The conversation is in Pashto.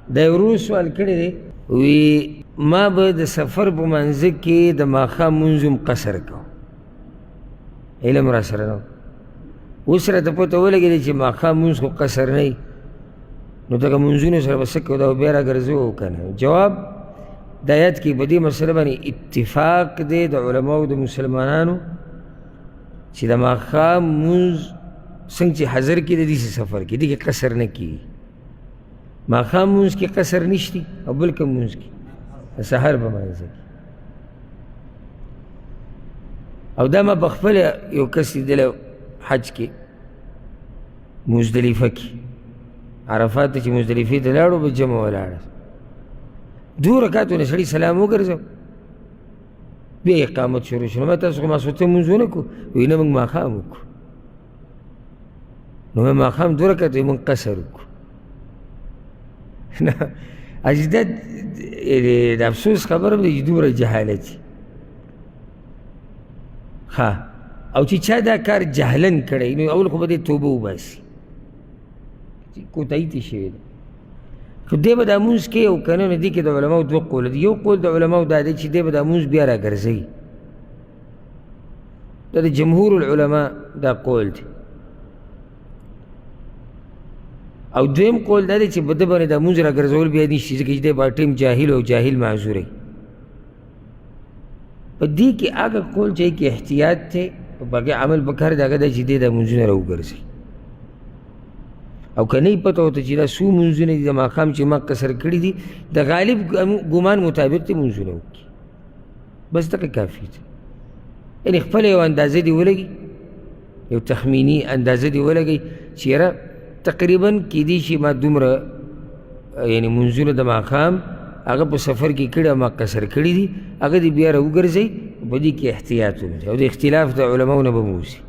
دا یو ورور سوال کړی دی، وی ما به د سفر په منځ کې د ماښام لمونځ هم قصر کو، علم را سره نه اوس راته پته ولګېدې چې ماښام لمونځ خو قصر نه وي، نو دغه لمونځونو سره به څه کوو، دا به بیا راګرځوو که نه؟ جواب د آیت کې په دې مسله باندې اتفاق دی د علماو د مسلمانانو چې د ماښام لمونځ څنګه چې حضر کې د داسې سفر کې دې کې قصر نه کېږي. ماښام لمونځ کې قصر نشتی او بل کوم لمونځ کې د سحر په منځ کې. او دا ما پخپله یو کس لیدلی حج کې مزدلفه کې، عرفات ته چې مزدلفې ته لاړو به جمع ولاړه، دوه رکعتو نه سړي سلام وګرځو، بیا اقامت شروع شو. نو ما تاسو خو ماسخوتن لمونځ ونه کړو؟ وایي نه موږ ماښام وکړو. نو مې ماښام دوه رکعته موږ قصر وکړو. دا د افسوس خبره ده چې دومره جهالت ښه، او چې چا دا کار جهلن کړی نو اول خو به دې توبه وباسي، کوتاهي ترې شوې ده. خو دی به دا لمونځ کوي او که نه، نو دې کې د علماو دوه قوله دي. یو قول د علماو دا دی چې دی به دا لمونځ بیا راګرځوي، دا د جمهور العلماء دا قول دی. او دویم قول دا دی چې په ده باندې دا لمونځ راګرځول بیا نشي، ځکه چې دی با ټیم جاهل او جاهل معذوری. په دې کې هغه قول چې کې احتیاط دی او باقي عمل پکار دی، هغه دا چې دی دا لمونځونه راوګرځي. او که نه یې پته ورته چې دا څو لمونځونه دي د ماښام چې ما قصر کړي دي، د غالب ګمان مطابق دې لمونځونه وکړي، بس دغه کافي دی. یعنې خپله یو اندازه دې ولګي، یو تخمیني اندازه دې ولګئ چې یاره تقریباً کیدی شي ما دومره یعنې لمونځونه د ماښام هغه په سفر کې کړي او ما قصر کړي دي، هغه دې بیا راوګرځئ. په دې کې احتیاط وکړئ او د اختلاف د علماو نه به مو وشي.